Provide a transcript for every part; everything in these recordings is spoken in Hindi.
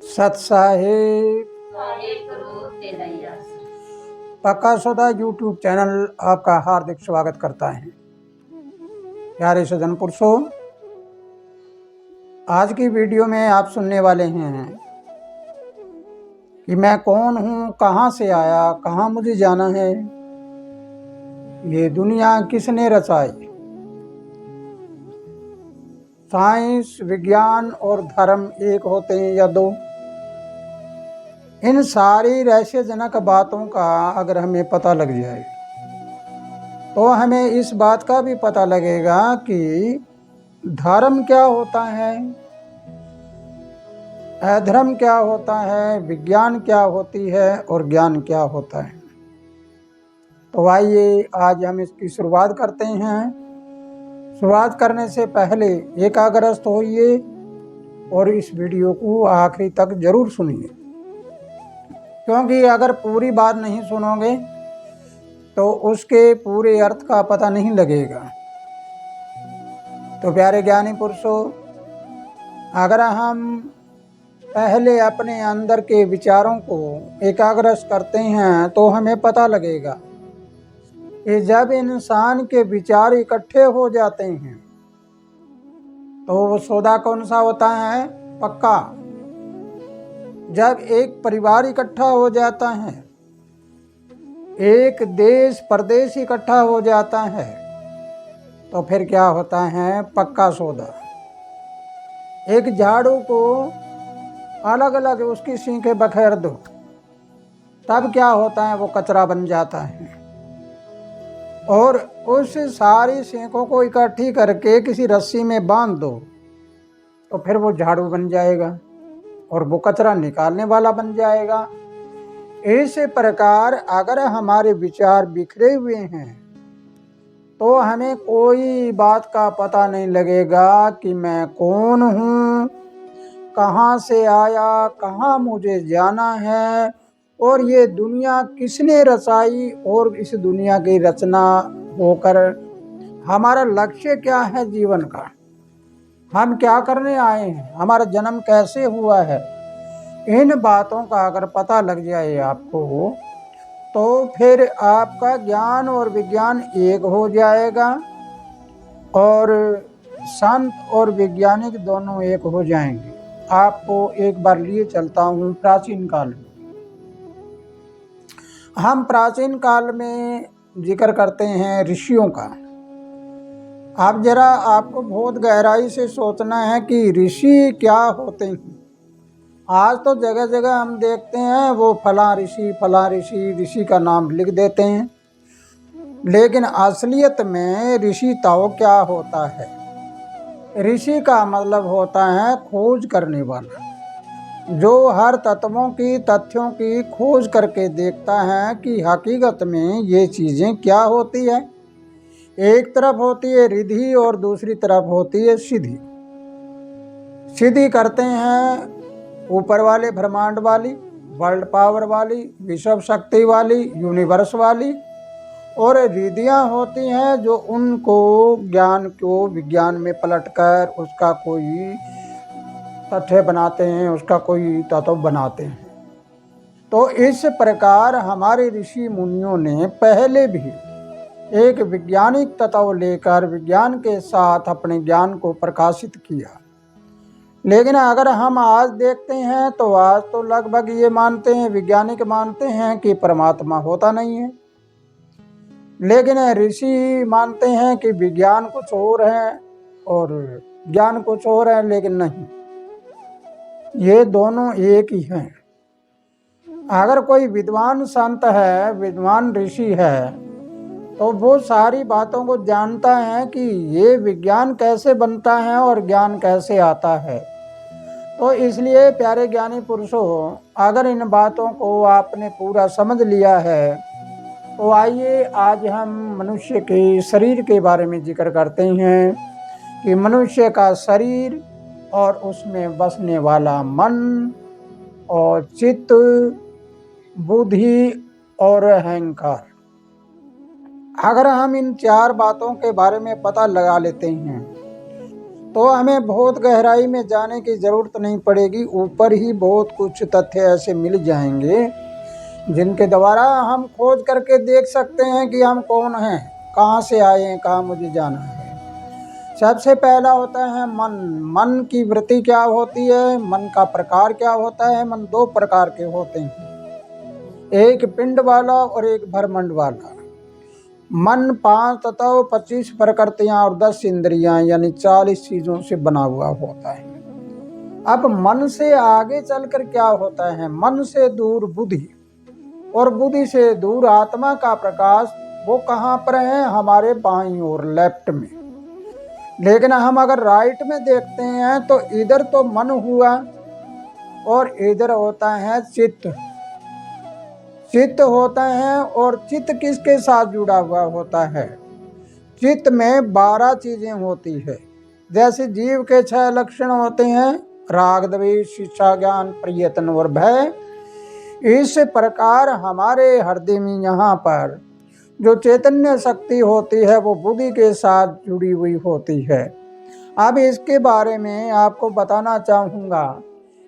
सत साहिब पक्का सौदा यूट्यूब चैनल आपका हार्दिक स्वागत करता है। प्यारे सज्जन पुरुषों, आज की वीडियो में आप सुनने वाले हैं कि मैं कौन हूँ, कहाँ से आया, कहाँ मुझे जाना है, ये दुनिया किसने रचाई। साइंस, विज्ञान और धर्म एक होते हैं या दो? इन सारी रहस्यजनक बातों का अगर हमें पता लग जाए तो हमें इस बात का भी पता लगेगा कि धर्म क्या होता है, अधर्म क्या होता है, विज्ञान क्या होती है और ज्ञान क्या होता है। तो आइए आज हम इसकी शुरुआत करते हैं। शुरुआत करने से पहले एकाग्रस्त होइए और इस वीडियो को आखिरी तक जरूर सुनिए, क्योंकि अगर पूरी बात नहीं सुनोगे तो उसके पूरे अर्थ का पता नहीं लगेगा। तो प्यारे ज्ञानी पुरुषों, अगर हम पहले अपने अंदर के विचारों को एकाग्रस्त करते हैं तो हमें पता लगेगा कि जब इंसान के विचार इकट्ठे हो जाते हैं तो वो सौदा कौन सा होता है? पक्का। जब एक परिवार इकट्ठा हो जाता है, एक देश प्रदेश इकट्ठा हो जाता है, तो फिर क्या होता है? पक्का सौदा। एक झाड़ू को अलग अलग उसकी सींखें बखेर दो, तब क्या होता है? वो कचरा बन जाता है। और उस सारी सींखों को इकट्ठी करके किसी रस्सी में बांध दो तो फिर वो झाड़ू बन जाएगा और वो कचरा निकालने वाला बन जाएगा। इस प्रकार अगर हमारे विचार बिखरे हुए हैं तो हमें कोई बात का पता नहीं लगेगा कि मैं कौन हूँ, कहाँ से आया, कहाँ मुझे जाना है और ये दुनिया किसने रचाई और इस दुनिया की रचना होकर हमारा लक्ष्य क्या है जीवन का, हम क्या करने आए हैं, हमारा जन्म कैसे हुआ है। इन बातों का अगर पता लग जाए आपको तो फिर आपका ज्ञान और विज्ञान एक हो जाएगा और संत और वैज्ञानिक दोनों एक हो जाएंगे। आपको एक बार लिए चलता हूँ प्राचीन काल में। हम प्राचीन काल में जिक्र करते हैं ऋषियों का। अब जरा आपको बहुत गहराई से सोचना है कि ऋषि क्या होते हैं। आज तो जगह जगह हम देखते हैं वो फला ऋषि ऋषि का नाम लिख देते हैं, लेकिन असलियत में ऋषि तो क्या होता है? ऋषि का मतलब होता है खोज करने वाला, जो हर तत्वों की तथ्यों की खोज करके देखता है कि हकीकत में ये चीज़ें क्या होती है। एक तरफ होती है रिद्धि और दूसरी तरफ होती है सिद्धि। सिद्धि करते हैं ऊपर वाले ब्रह्मांड वाली, वर्ल्ड पावर वाली, विश्व शक्ति वाली, यूनिवर्स वाली, और रिद्धियाँ होती हैं जो उनको ज्ञान को विज्ञान में पलटकर उसका कोई तथ्य बनाते हैं, उसका कोई तत्व बनाते हैं। तो इस प्रकार हमारे ऋषि मुनियों ने पहले भी एक वैज्ञानिक तत्व लेकर विज्ञान के साथ अपने ज्ञान को प्रकाशित किया। लेकिन अगर हम आज देखते हैं तो आज तो लगभग ये मानते हैं, वैज्ञानिक मानते हैं कि परमात्मा होता नहीं है, लेकिन ऋषि मानते हैं कि विज्ञान कुछ और है और ज्ञान कुछ और है। लेकिन नहीं, ये दोनों एक ही हैं। अगर कोई विद्वान संत है, विद्वान ऋषि है, तो वो सारी बातों को जानता है कि ये विज्ञान कैसे बनता है और ज्ञान कैसे आता है। तो इसलिए प्यारे ज्ञानी पुरुषों, अगर इन बातों को आपने पूरा समझ लिया है तो आइए आज हम मनुष्य के शरीर के बारे में जिक्र करते हैं कि मनुष्य का शरीर और उसमें बसने वाला मन और चित्त, बुद्धि और अहंकार। अगर हम इन चार बातों के बारे में पता लगा लेते हैं तो हमें बहुत गहराई में जाने की ज़रूरत नहीं पड़ेगी। ऊपर ही बहुत कुछ तथ्य ऐसे मिल जाएंगे जिनके द्वारा हम खोज करके देख सकते हैं कि हम कौन हैं, कहाँ से आए हैं, कहाँ मुझे जाना है। सबसे पहला होता है मन। मन की वृत्ति क्या होती है, मन का प्रकार क्या होता है। मन दो प्रकार के होते हैं, एक पिंड वाला और एक भ्रमंड वाला। मन 5 तत्व, 25 प्रकृतियां और 10 इंद्रियां यानी 40 चीजों से बना हुआ होता है। अब मन से आगे चलकर क्या होता है, मन से दूर बुद्धि और बुद्धि से दूर आत्मा का प्रकाश, वो कहाँ पर है, हमारे बाईं ओर, लेफ्ट में। लेकिन हम अगर राइट में देखते हैं तो इधर तो मन हुआ और इधर होता है चित्त। चित्त होता है और चित्त किसके साथ जुड़ा हुआ होता है, चित्त में 12 चीजें होती है। जैसे जीव के 6 लक्षण होते हैं, राग, द्वेष, इच्छा, ज्ञान, प्रयत्न और भय। इस प्रकार हमारे हृदय में यहाँ पर जो चैतन्य शक्ति होती है वो बुद्धि के साथ जुड़ी हुई होती है। अब इसके बारे में आपको बताना चाहूँगा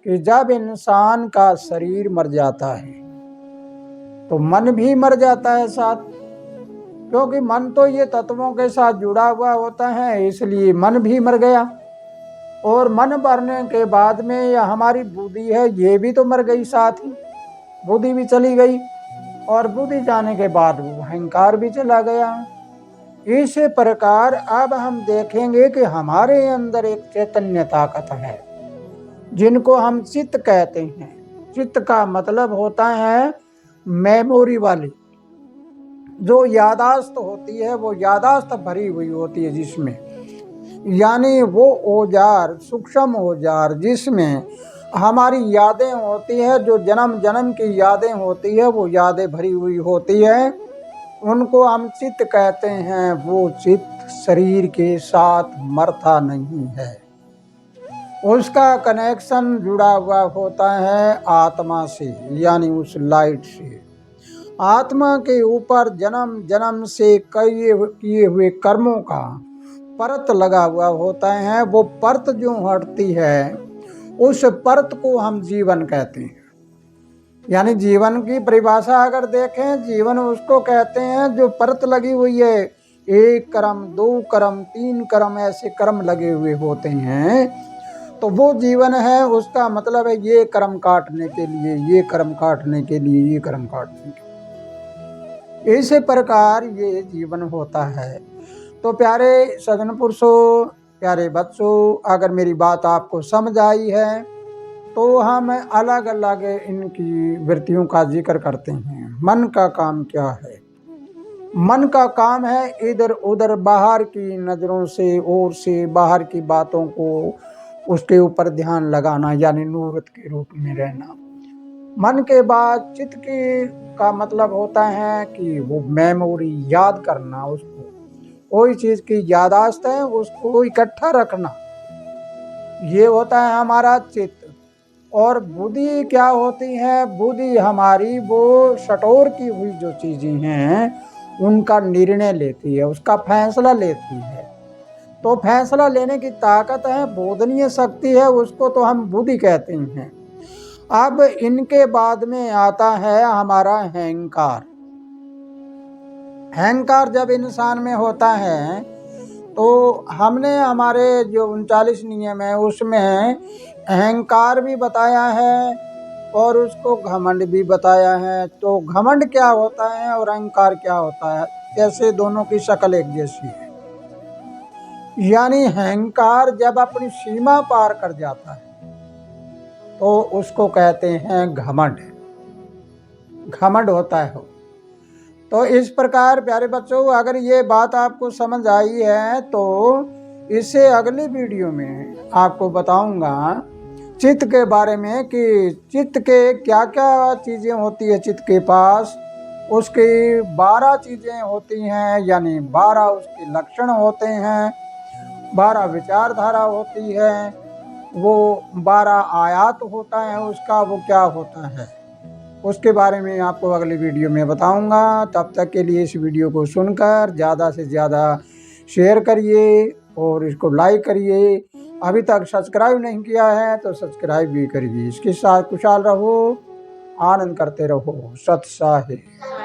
कि जब इंसान का शरीर मर जाता है तो मन भी मर जाता है साथ, क्योंकि मन तो ये तत्वों के साथ जुड़ा हुआ होता है, इसलिए मन भी मर गया। और मन मरने के बाद में यह हमारी बुद्धि है, ये भी तो मर गई साथ ही, बुद्धि भी चली गई। और बुद्धि जाने के बाद वो अहंकार भी चला गया। इस प्रकार अब हम देखेंगे कि हमारे अंदर एक चैतन्य ताकत है जिनको हम चित्त कहते हैं। चित्त का मतलब होता है मेमोरी वाली, जो यादाश्त होती है, वो यादाश्त भरी हुई होती है जिसमें, यानी वो औजार, सूक्ष्म औजार जिसमें हमारी यादें होती है, जो जन्म जन्म की यादें होती है, वो यादें भरी हुई होती है, उनको हम चित्त कहते हैं। वो चित्त शरीर के साथ मरता नहीं है, उसका कनेक्शन जुड़ा हुआ होता है आत्मा से, यानी उस लाइट से। आत्मा के ऊपर जन्म जन्म से किए हुए कर्मों का परत लगा हुआ होता है। वो परत जो हटती है उस परत को हम जीवन कहते हैं। यानी जीवन की परिभाषा अगर देखें, जीवन उसको कहते हैं जो परत लगी हुई है, 1 कर्म, 2 कर्म, 3 कर्म, ऐसे कर्म लगे हुए होते हैं, तो वो जीवन है। उसका मतलब है ये कर्म काटने के लिए, ये कर्म काटने के लिए, ये कर्म काटने के लिए, इस प्रकार ये जीवन होता है। तो प्यारे सज्जन पुरुषों, प्यारे बच्चों, अगर मेरी बात आपको समझ आई है तो हम अलग अलग इनकी वृत्तियों का जिक्र करते हैं। मन का काम क्या है, मन का काम है इधर उधर बाहर की नज़रों से, ओर से बाहर की बातों को उसके ऊपर ध्यान लगाना, यानी नूरत के रूप में रहना। मन के बाद चित्त का मतलब होता है कि वो मेमोरी, याद करना, उसको कोई चीज़ की यादाश्त है उसको इकट्ठा रखना, ये होता है हमारा चित्त। और बुद्धि क्या होती है, बुद्धि हमारी वो सटोर की हुई जो चीज़ें हैं उनका निर्णय लेती है, उसका फैसला लेती है। तो फैसला लेने की ताकत है, बोधनीय शक्ति है, उसको तो हम बुद्धि कहते हैं। अब इनके बाद में आता है हमारा अहंकार। अहंकार जब इंसान में होता है तो हमने हमारे जो 39 नियम है उसमें अहंकार भी बताया है और उसको घमंड भी बताया है। तो घमंड क्या होता है और अहंकार क्या होता है, जैसे दोनों की शक्ल एक जैसी है। यानी अहंकार जब अपनी सीमा पार कर जाता है तो उसको कहते हैं घमंड, घमंड होता है। तो इस प्रकार प्यारे बच्चों, अगर ये बात आपको समझ आई है तो इससे अगली वीडियो में आपको बताऊंगा चित्त के बारे में कि चित्त के क्या क्या चीज़ें होती है चित्त के पास। उसकी 12 चीज़ें होती हैं, यानी 12 उसके लक्षण होते हैं, 12 विचारधारा होती है, वो 12 आयात होता है उसका, वो क्या होता है उसके बारे में आपको अगली वीडियो में बताऊंगा। तब तक के लिए इस वीडियो को सुनकर ज़्यादा से ज़्यादा शेयर करिए और इसको लाइक करिए अभी तक सब्सक्राइब नहीं किया है तो सब्सक्राइब भी करिए। इसके साथ खुशहाल रहो, आनंद करते रहो। सत साहिब।